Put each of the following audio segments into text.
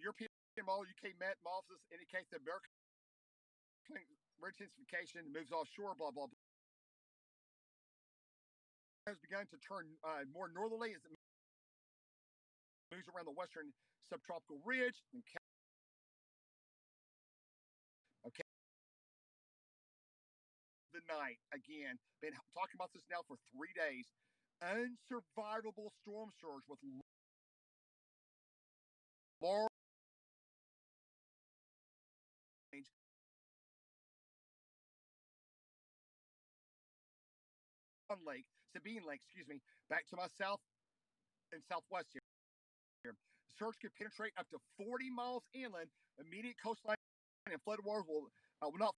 European model UK Met models indicate the American intensification moves offshore, blah, blah, blah. Has begun to turn more northerly as it moves around the western subtropical ridge. Okay. The night, again, been talking about this now for 3 days. Unsurvivable storm surge with large Lake, Sabine Lake, excuse me, back to my south and southwest here. The surge could penetrate up to 40 miles inland. Immediate coastline and floodwaters will not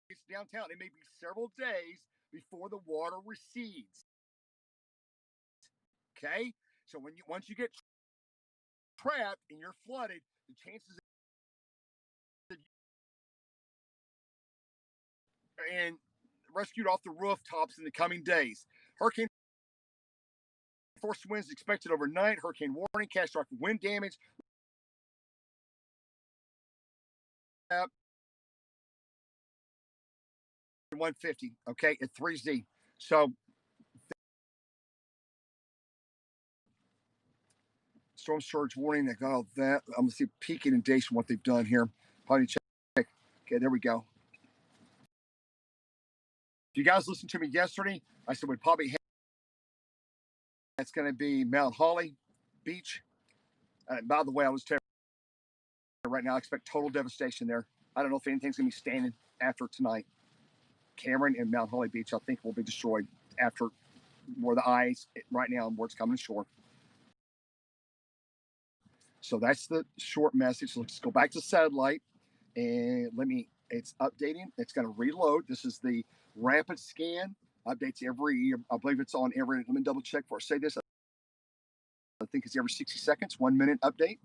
reach downtown. It may be several days before the water recedes. Okay, so once you get trapped and you're flooded, the chances and rescued off the rooftops in the coming days. Hurricane force winds expected overnight. Hurricane warning, catastrophic wind damage. 150, okay, at 3Z. So storm surge warning. They got all that. I'm gonna see peak inundation, what they've done here. Probably check. Okay, there we go. If you guys listened to me yesterday, I said we'd probably have, that's going to be Mount Holly Beach. By the way, I was telling you right now, I expect total devastation there. I don't know if anything's going to be standing after tonight. Cameron and Mount Holly Beach, I think, will be destroyed after where the ice right now and where it's coming ashore. So that's the short message. So let's go back to satellite and it's updating. It's going to reload. This is the rapid scan. Updates every year. I believe it's on every, let me double check before I say this. I think it's every 60 seconds, 1 minute update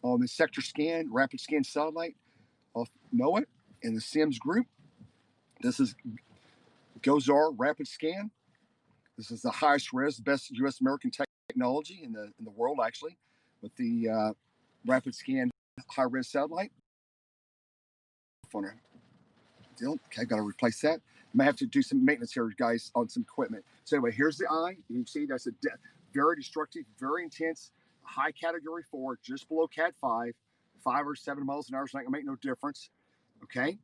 on the sector scan, rapid scan satellite of NOAA and the SIMS group. This is GOZAR rapid scan. This is the highest res, best U.S. American technology in the world, actually, with the rapid scan high res satellite. Okay, got to replace that. I may have to do some maintenance here, guys, on some equipment. So anyway, here's the eye. You can see that's a very destructive, very intense, high category 4, just below Cat 5. 5 or 7 miles an hour is not going to make no difference. Okay.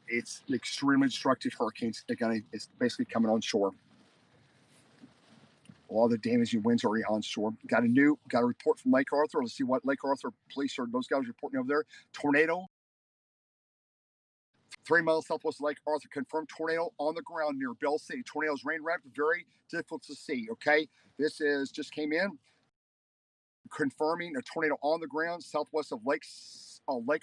It's extremely destructive hurricanes. It's basically coming on shore. All the damaging winds already on shore. Got a report from Lake Arthur. Let's see what Lake Arthur police or those guys reporting over there. Tornado. 3 miles southwest of Lake Arthur. Confirmed tornado on the ground near Bell City. Tornadoes rain wrapped. Very difficult to see. Okay. This just came in. Confirming a tornado on the ground southwest of Lake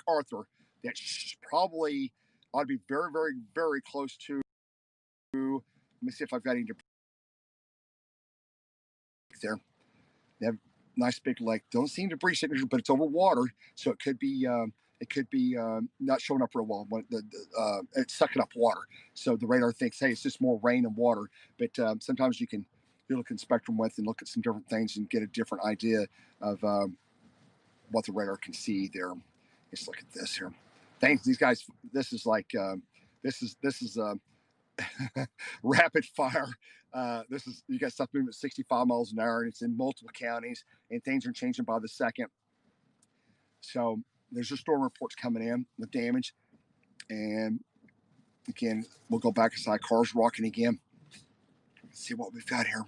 Arthur. That probably ought to be very, very, very close to. Let me see if I've got any there. They have nice big lake. Don't see debris signature, but it's over water, so it could be not showing up real well. It's sucking up water, so the radar thinks, hey, it's just more rain and water. But sometimes you look in spectrum width and look at some different things and get a different idea of what the radar can see there. Let's look at this here. Thanks, these guys. This is like this is rapid fire. You got stuff moving at 65 miles an hour, and it's in multiple counties, and things are changing by the second. So there's just storm reports coming in with damage, and again, we'll go back inside. Cars rocking again. Let's see what we've got here.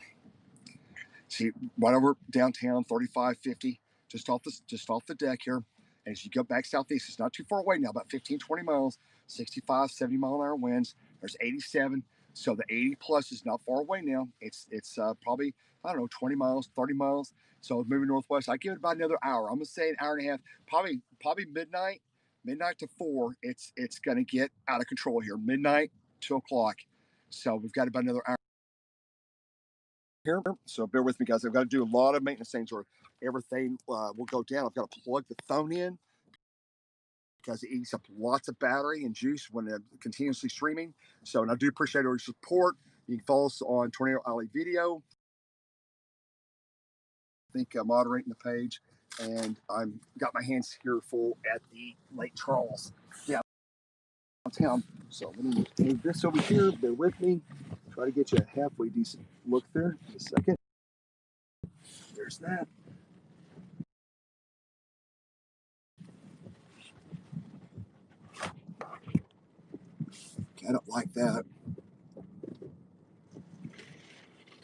See right over downtown, 35, 50, just off the deck here. As you go back southeast, it's not too far away now, about 15, 20 miles, 65, 70 mile an hour winds. There's 87. So the 80 plus is not far away now. It's probably, I don't know, 20 miles, 30 miles. So moving northwest, I give it about another hour. I'm going to say an hour and a half, probably midnight to 4. It's going to get out of control here. Midnight, 2 o'clock. So we've got about another hour here. So bear with me, guys. I've got to do a lot of maintenance things or everything will go down. I've got to plug the phone in because it eats up lots of battery and juice when continuously streaming. So, and I do appreciate your support. You can follow us on Tornado Alley Video. I think moderating the page, and I'm got my hands here full at the Lake Charles downtown. So let me move this over here. Bear with me. Try to get you a halfway decent look there. In a second. There's that. I don't like that.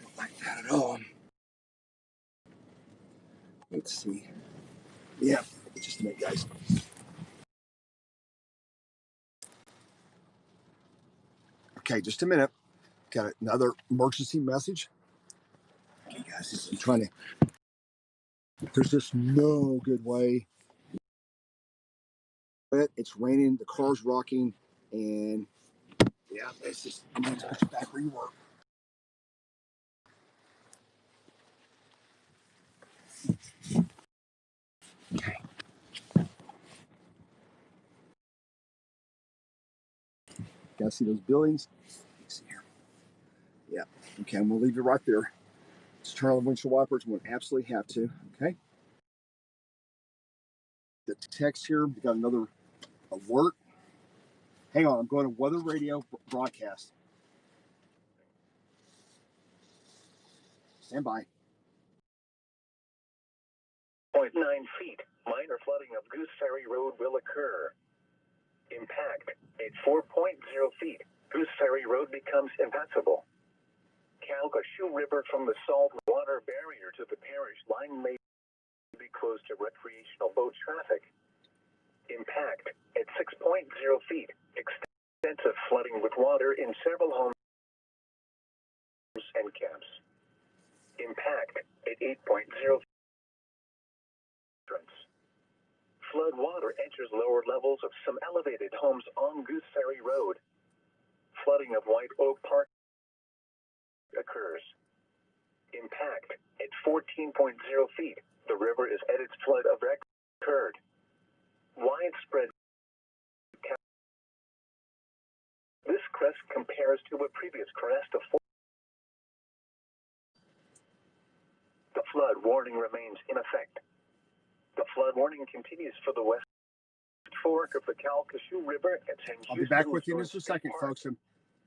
Don't like that at all. Let's see. Yeah, just a minute, guys. Okay, just a minute. Got another emergency message. Okay, guys, I'm trying to. There's just no good way. It's raining, the car's rocking, and yeah, it's just. I'm going to put you back where you were. Okay. Gotta see those buildings. Let's see here. Yeah. Okay, I'm gonna leave you right there. Just turn on the windshield wipers when we absolutely have to. Okay. The text here. We got another alert. Hang on, I'm going to weather radio broadcast. Stand by. 0.9 feet. Minor flooding of Goose Ferry Road will occur. Impact at 4.0 feet. Goose Ferry Road becomes impassable. Calcasieu River from the saltwater barrier to the parish line may be closed to recreational boat traffic. Impact at 6.0 feet. Extensive flooding with water in several homes and camps. Impact at 8.0 feet. Flood water enters lower levels of some elevated homes on Goose Ferry Road. Flooding of White Oak Park occurs. Impact at 14.0 feet. The river is at its flood of record. Widespread. This crest compares to a previous crest of 4. The flood warning remains in effect. The flood warning continues for the west fork of the Calcasieu River at St. I'll be back with you in just a second, folks. I've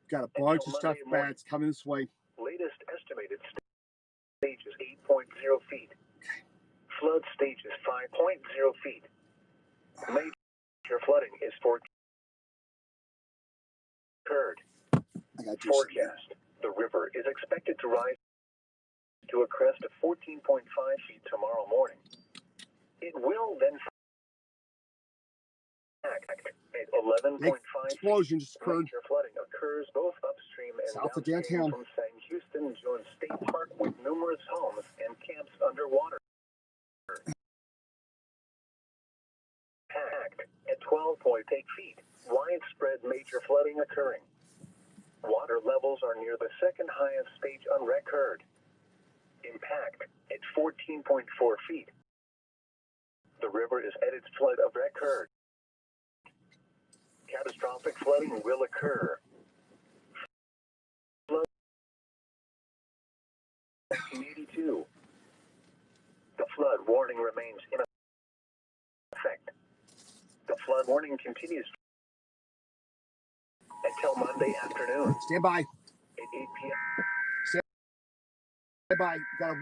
got a bunch of stuff bad coming this way. Latest estimated stage is 8.0 feet. Flood stage is 5.0 feet. Major flooding is occurred. Forecast. The river is expected to rise to a crest of 14.5 feet tomorrow morning. It will then act at 11.5 explosion just occurred. Major flooding occurs both upstream and south of downstream downtown from St. Houston Jones State Park with numerous homes and camps underwater. Act at 12.8 feet. Widespread major flooding occurring. Water levels are near the second highest stage on record. Impact at 14.4 feet. The river is at its flood of record. Catastrophic flooding will occur. Flood 1982. The flood warning remains in effect. The flood warning continues until Monday afternoon. Stand by. At 8 p.m. Stand by. Got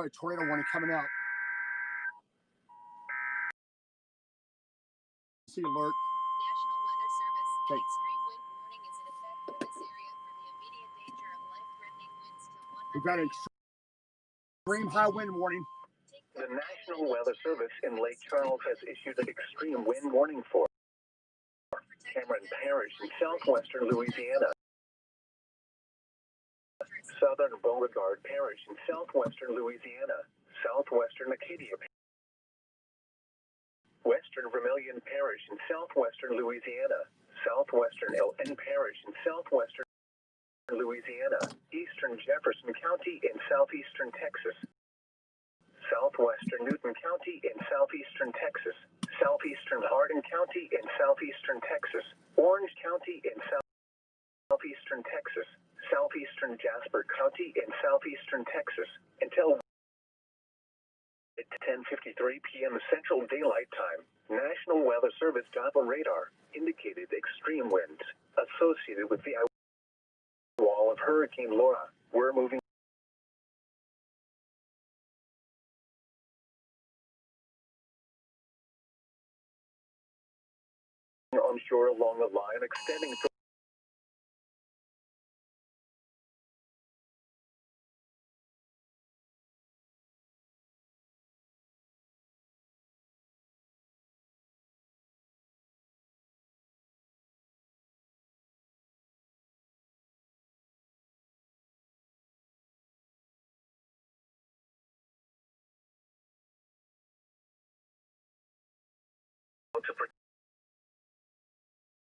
a tornado warning coming out. See alert. National Weather Service. Okay. Extreme wind warning is in effect for this area for the immediate danger of life-threatening winds to 100. We've got an extreme high wind warning. The National Weather Service in Lake Charles has issued an extreme wind warning for Cameron Parish in southwestern Louisiana, southern Beauregard Parish in southwestern Louisiana, southwestern Acadia, western Vermilion Parish in southwestern Louisiana, southwestern LN Parish in southwestern Louisiana, eastern Jefferson County in southeastern Texas, southwestern Newton County in southeastern Texas, southeastern Hardin County in southeastern Texas, Orange County in southeastern Texas, southeastern Jasper County in southeastern Texas until 10:53 p.m. Central Daylight Time. National Weather Service Doppler radar indicated extreme winds associated with the wall of Hurricane Laura were moving onshore along a line extending from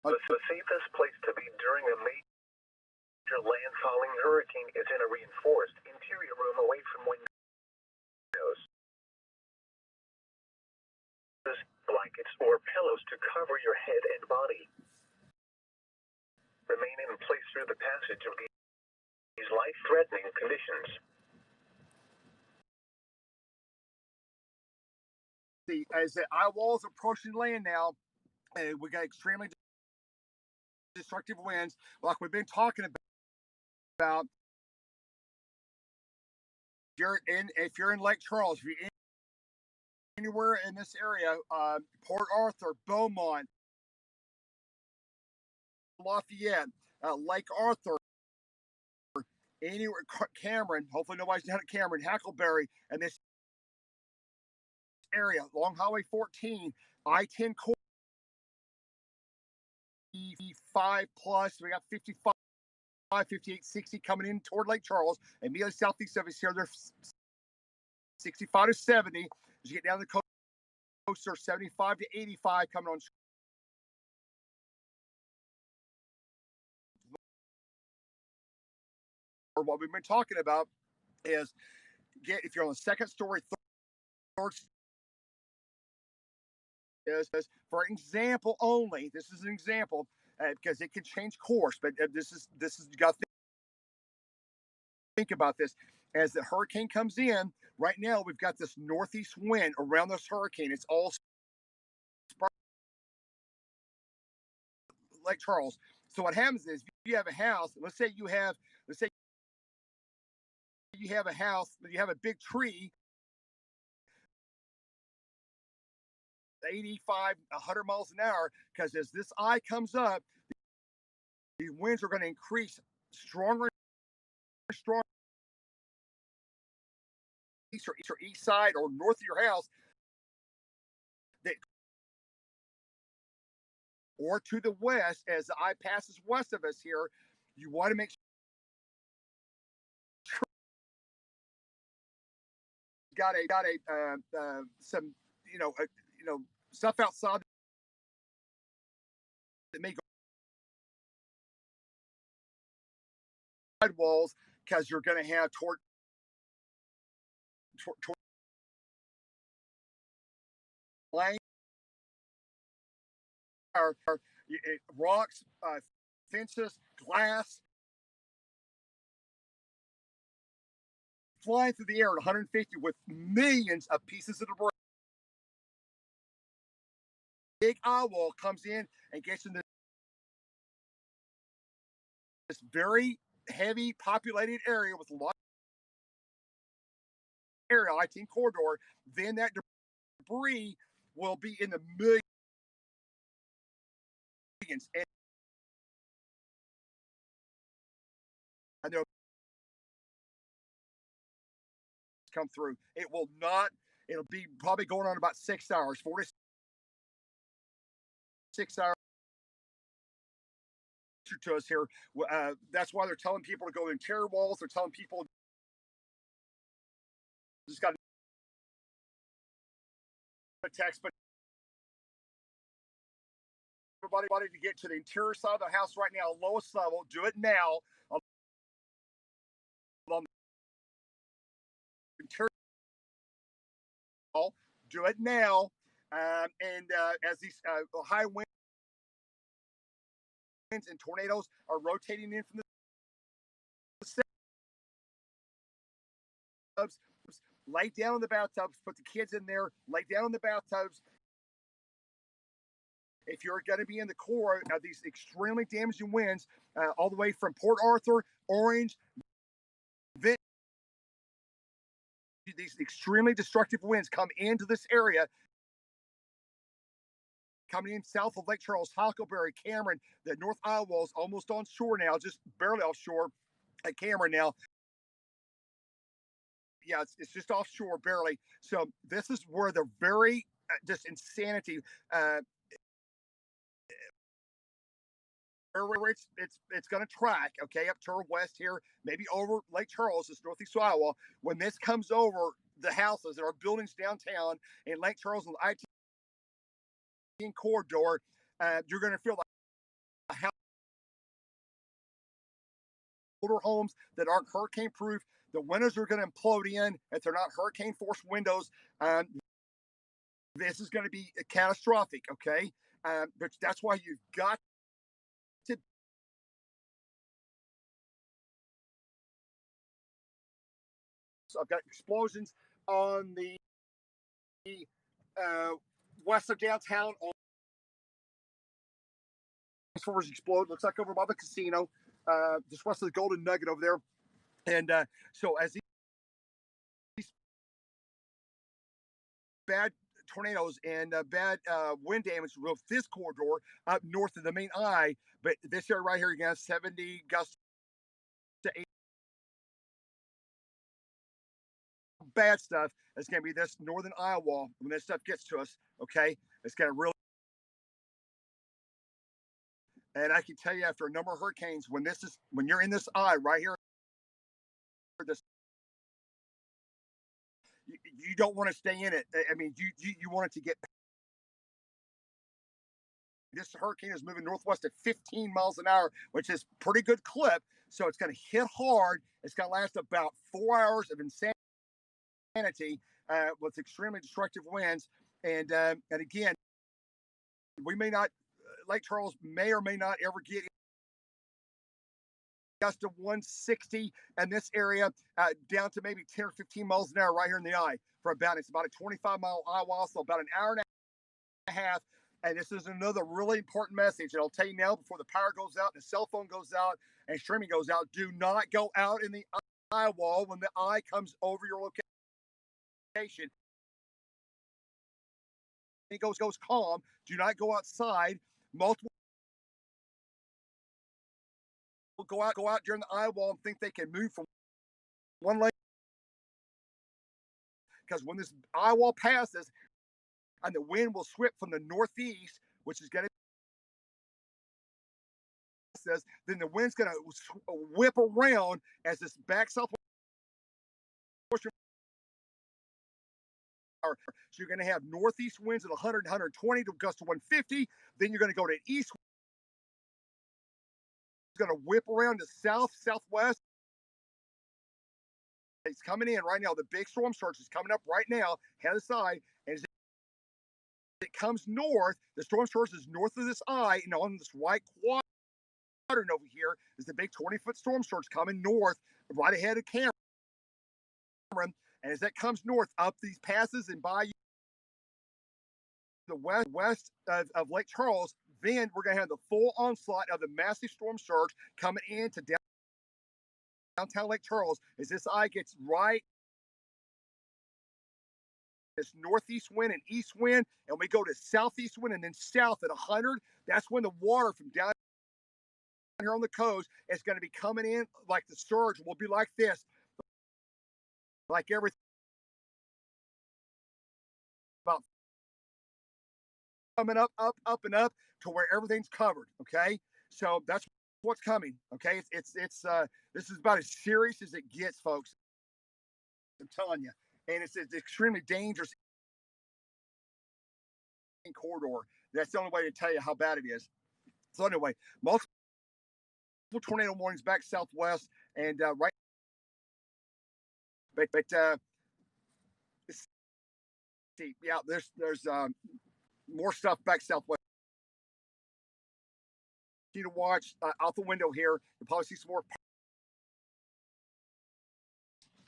to the safest place to be during a major landfalling hurricane is in a reinforced interior room away from windows. Blankets or pillows to cover your head and body. Remain in place through the passage of these life-threatening conditions. As the eye wall is approaching land now, we got extremely destructive winds, like we've been talking about. If you're in Lake Charles, if you're anywhere in this area, Port Arthur, Beaumont, Lafayette, Lake Arthur, anywhere, Cameron. Hopefully nobody's down at Cameron, Hackleberry, and this area, along Highway 14, I-10 corridor. 5 plus, we got 55, 58, 60 coming in toward Lake Charles. Immediately southeast of us here, they're 65 to 70. As you get down the coast, they're 75 to 85 coming on. Or what we've been talking about is if you're on the second story, third is for example only. This is an example because it can change course, but this is you got to think about this as the hurricane comes in. Right now, we've got this northeast wind around this hurricane. It's all Lake Charles. So what happens is, if you have a house, let's say you have a house, but you have a big tree, 85, 100 miles an hour, because as this eye comes up, the winds are going to increase stronger and stronger. East side or north of your house, that or to the west as the eye passes west of us here. You want to make sure you got some stuff outside that may go walls, because you're going to have rocks, fences, glass flying through the air at 150 with millions of pieces of debris. Big eye wall comes in and gets in this very heavy populated area with a lot of area, I-10 corridor. Then that debris will be in the millions. And I know come through. It will not. It'll be probably going on about 6 hours, 4 to 6 hours to us here. That's why they're telling people to go interior walls. They're telling people just got a text, but everybody to get to the interior side of the house right now, lowest level. Do it now. On the interior, do it now. And as these high winds and tornadoes are rotating in from the lay down in the bathtubs, put the kids in there, lay down in the bathtubs. If you're going to be in the core of these extremely damaging winds, all the way from Port Arthur, Orange, these extremely destructive winds come into this area, coming in south of Lake Charles, Huckleberry, Cameron. The North Iowa is almost on shore now, just barely offshore at Cameron now. Yeah, it's just offshore barely. So this is where the very just insanity. It's going to track, okay, up to our west here, maybe over Lake Charles, this northeast Iowa. When this comes over the houses and our buildings downtown in Lake Charles and the I-10 corridor, you're going to feel the house, older homes that aren't hurricane proof. The windows are going to implode in if they're not hurricane force windows. This is going to be catastrophic, okay? But that's why you've got to. So I've got explosions on the west of downtown. Transformers explode. Looks like over by the casino, just west of the Golden Nugget over there. And so as these bad tornadoes and bad wind damage will this corridor up north of the main eye, but this area right here, you got 70 gusts to 80. Bad stuff is going to be this northern Iowa when this stuff gets to us. Okay, it's going to really. And I can tell you, after a number of hurricanes, when you're in this eye right here, this you don't want to stay in it. I mean, you want it to get. This hurricane is moving northwest at 15 miles an hour, which is pretty good clip. So it's going to hit hard. It's going to last about 4 hours of insanity with extremely destructive winds. And again, we may not. Lake Charles may or may not ever get gust of 160 in this area, down to maybe 10 or 15 miles an hour right here in the eye for it's about a 25-mile eye wall, so about an hour and a half. And this is another really important message. And I'll tell you now before the power goes out and the cell phone goes out and streaming goes out, do not go out in the eye wall when the eye comes over your location. It goes calm. Do not go outside. Multiple will go out during the eye wall and think they can move from one lane, because when this eye wall passes and the wind will sweep from the northeast, which is going to says, then the wind's going to whip around as this back south. So you're going to have northeast winds at 100, 120 to gust to 150. Then you're going to go to east. It's going to whip around to south, southwest. It's coming in right now. The big storm surge is coming up right now, head aside. And as it comes north, the storm surge is north of this eye, and on this white quadrant over here is the big 20-foot storm surge coming north, right ahead of Cameron. And as that comes north, up these passes and by the west of Lake Charles, then we're going to have the full onslaught of the massive storm surge coming into downtown Lake Charles as this eye gets right. This northeast wind and east wind, and we go to southeast wind and then south at 100. That's when the water from down here on the coast is going to be coming in like the surge will be like this, like everything about coming up, and up to where everything's covered. Okay, so that's what's coming. Okay, it's this is about as serious as it gets, folks. I'm telling you, and it's extremely dangerous corridor. That's the only way to tell you how bad it is. So anyway, multiple tornado warnings back southwest, and right, but yeah, there's more stuff back southwest. You to watch out the window here. You'll probably see some more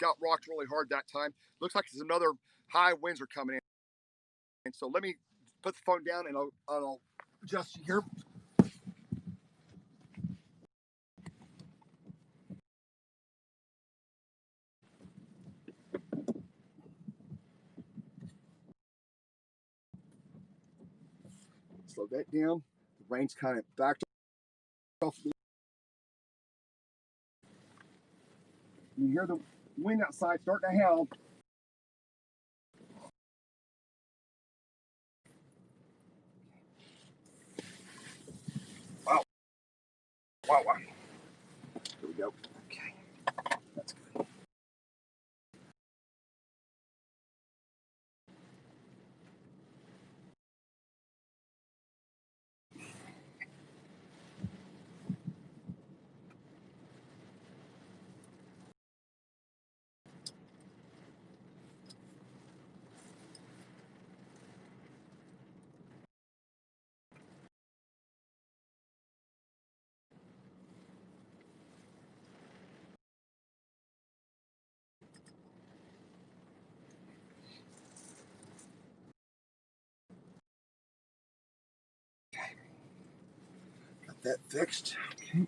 got rocked really hard that time. Looks like there's another high winds are coming in. And so let me put the phone down and I'll adjust you here. Slow that down. The rain's kind of backed off. You hear the wind outside starting to howl. Wow. Wow, wow. Here we go. Okay. That's good. Got that fixed. Okay.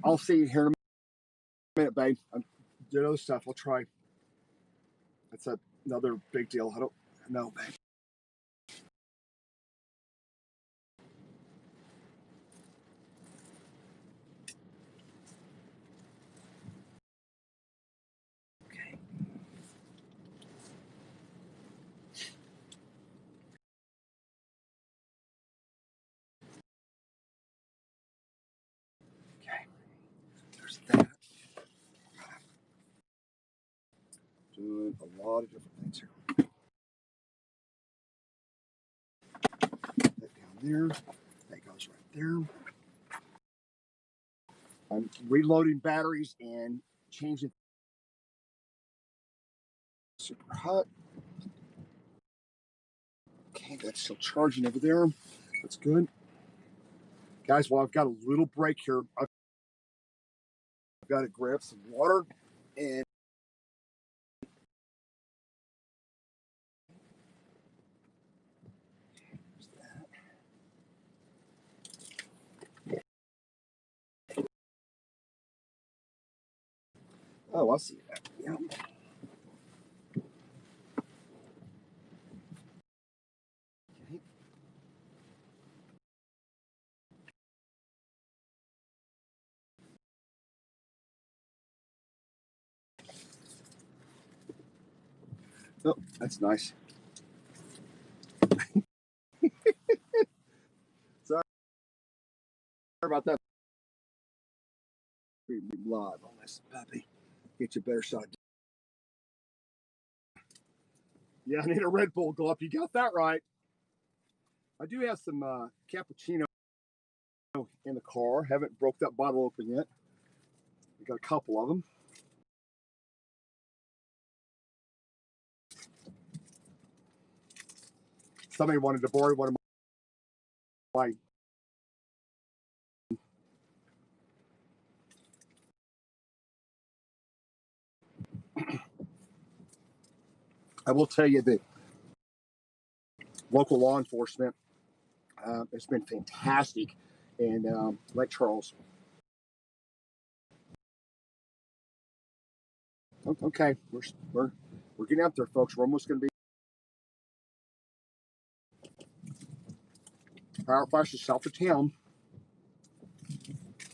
I'll see you here in a minute, babe. I'm doing other stuff. I'll try. That's another big deal. I don't know, babe. Okay. Okay. There's that. Doing a lot of different things here. That down there. That goes right there. I'm reloading batteries and changing. Super hot. Okay, that's still charging over there. That's good. Guys, well, I've got a little break here. I've got to grab some water and oh, I see that. Yeah. Okay. Oh, that's nice. Sorry about that. Be live on this puppy. Get you a better shot. Yeah, I need a Red Bull glove. You got that right. I do have some cappuccino in the car. Haven't broke that bottle open yet. We got a couple of them. Somebody wanted to borrow one of my. I will tell you that local law enforcement has been fantastic, and Lake Charles. Okay, we're getting out there, folks. We're almost going to be power flashes south of town.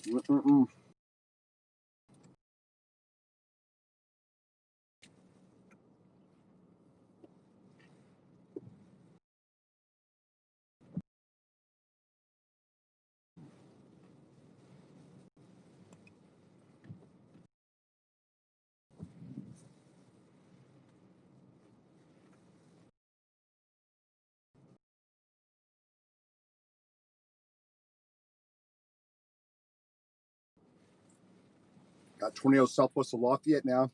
Mm-mm-mm. Got tornadoes southwest of Lafayette now.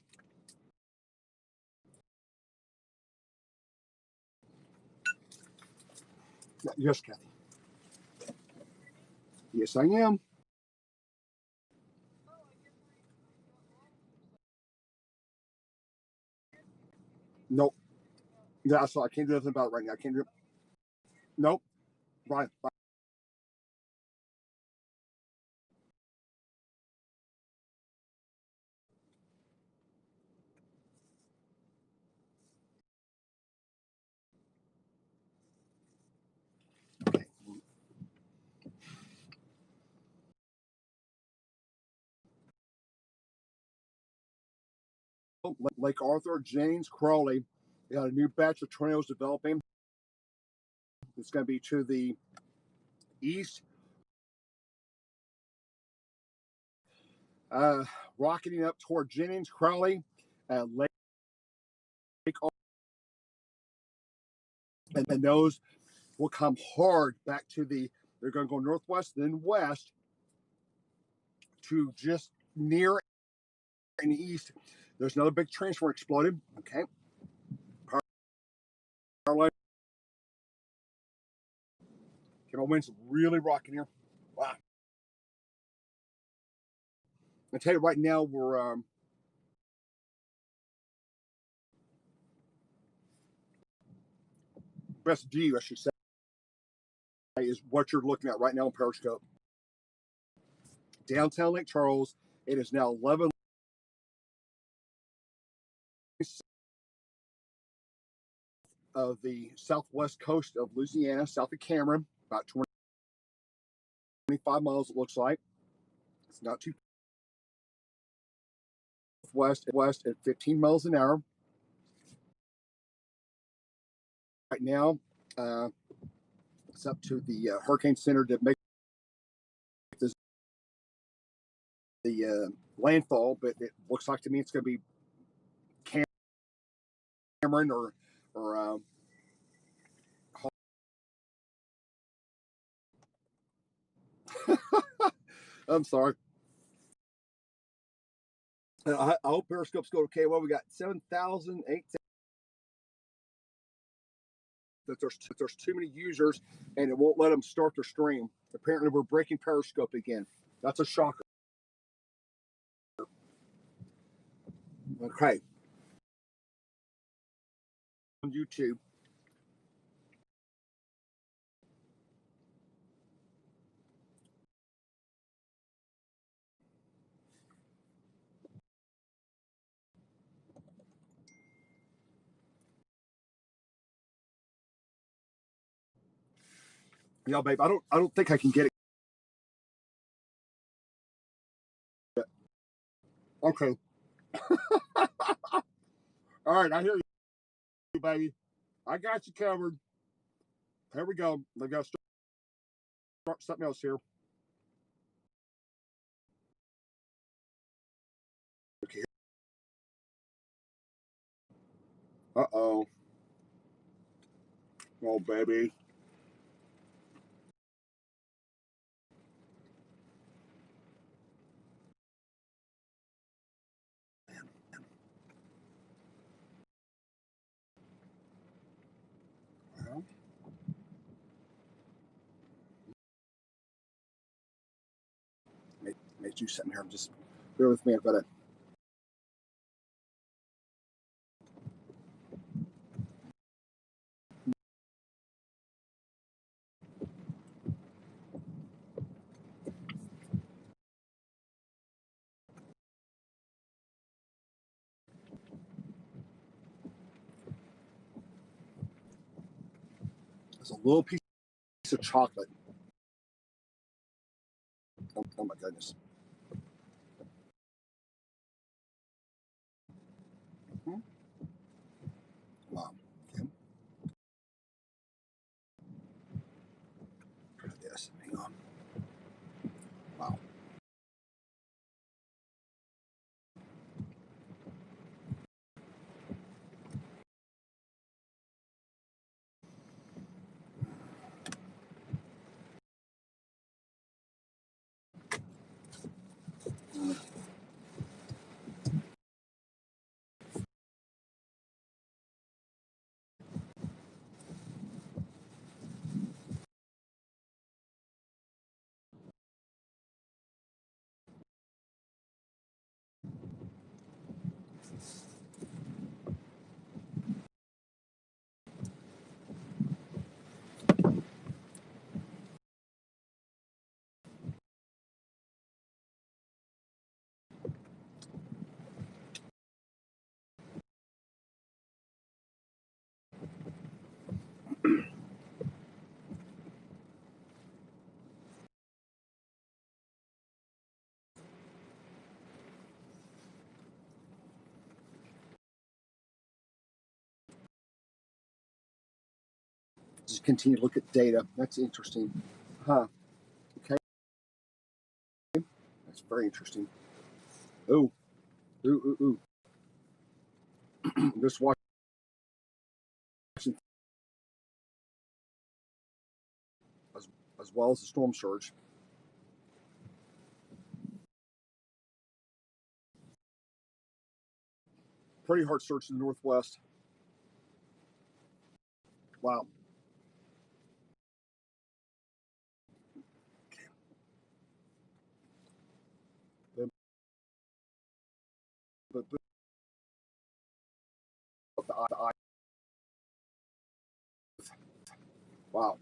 Yes, Kathy. Yes, I am. Yeah, so I can't do nothing about it right now. I can't do. Nope. Right. Okay. Lake Arthur, James, Crawley. They got a new batch of tornadoes developing. It's going to be to the east, rocketing up toward Jennings, Crowley, Lake Arthur, and those will come hard back to the. They're going to go northwest, then west to just near and east. There's another big transformer exploded. Okay, power line. Okay, my wind's really rocking here. Wow. I tell you right now, we're best view, I should say, is what you're looking at right now on Periscope. Downtown Lake Charles. It is now 11 of the southwest coast of Louisiana, south of Cameron, about 25 miles. It looks like it's not too west at 15 miles an hour. Right now, it's up to the Hurricane Center to make this, the landfall, but it looks like to me it's going to be Cameron or I'm sorry. I hope Periscope's going okay. Well, we got 7,000, 8,000. That there's too many users and it won't let them start their stream. Apparently, we're breaking Periscope again. That's a shocker. Okay, on YouTube. Yeah, babe. I don't think I can get it. Yet. Okay. All right. I hear you, baby. I got you covered. Here we go. They've got to start something else here. Okay. Uh-oh. Oh, baby. Well, may do something here. Just bear with me. I've got to. There's a little piece of chocolate. Oh my goodness. Hmm? Wow. Okay. Yes. Hang on. Wow. just continue to look at data. That's interesting. Huh. Okay. That's very interesting. Ooh. Ooh, ooh, ooh. Just watching as well as the storm surge. Pretty hard surge in the northwest. Wow. But the eye. Wow.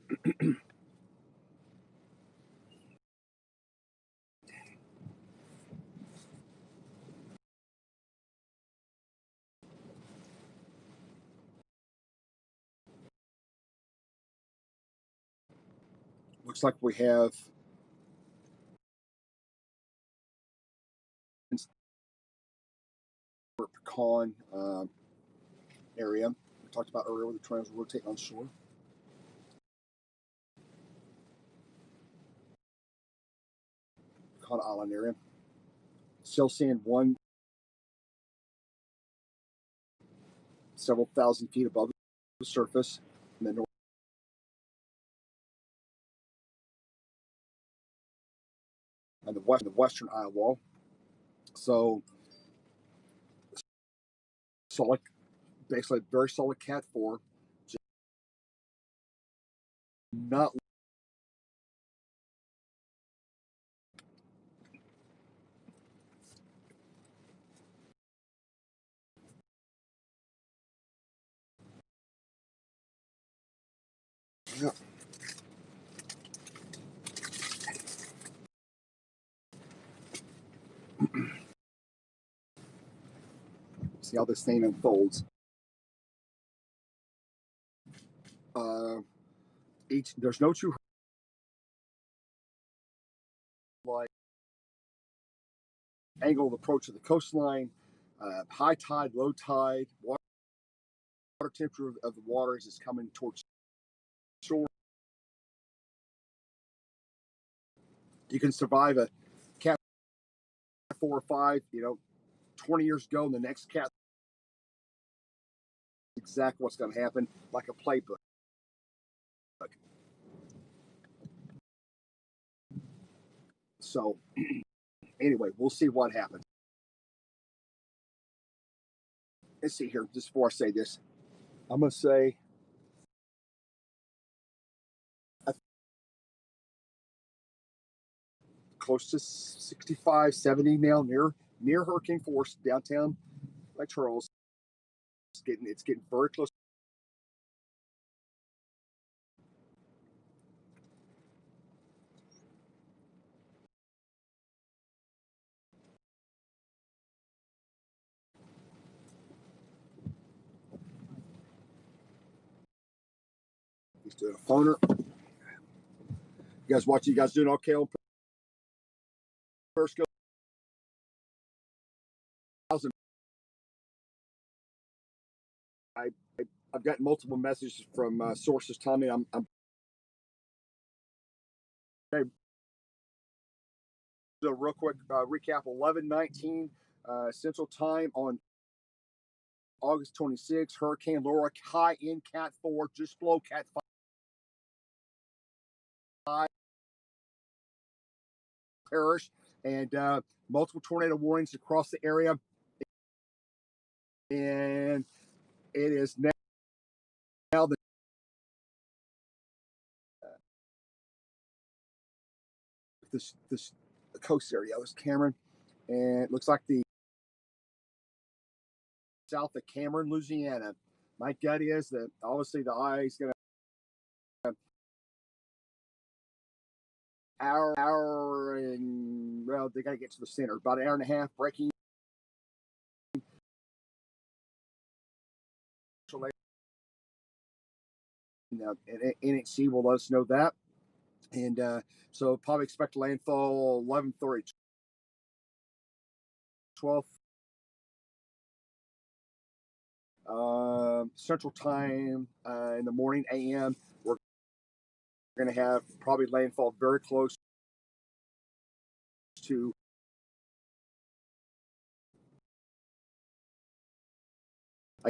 Looks like we have pecan area we talked about earlier, where the tornadoes rotate on shore. Pecan Island area. Still seeing one several thousand feet above the surface in the north and the western eye wall. So solid, basically very solid Cat 4. Just not. Yeah. See how this thing unfolds. Uh, there's no true like angle of approach to the coastline. High tide, low tide, water temperature of the waters is coming towards shore. You can survive a Cat 4 or 5, 20 years ago, and the next Cat, exactly what's going to happen, like a playbook. So, anyway, we'll see what happens. Let's see here, just before I say this, I'm going to say close to 65, 70 now, near hurricane force downtown Lake Charles. It's getting very close. He's doing a phoner. You guys watching? You guys doing okay on Periscope? I, I've gotten multiple messages from sources telling me I'm okay. So real quick recap: 11:19 Central Time on August 26th. Hurricane Laura, high in Cat 4, just below Cat 5 parish, and multiple tornado warnings across the area. And it is now this coast area. That was Cameron, and it looks like the south of Cameron, Louisiana. My gut is that obviously the eye is going to hour and well, they got to get to the center. About an hour and a half breaking. NHC will let us know that, and so probably expect landfall 11:30, 12 Central Time in the morning a.m. We're going to have probably landfall very close to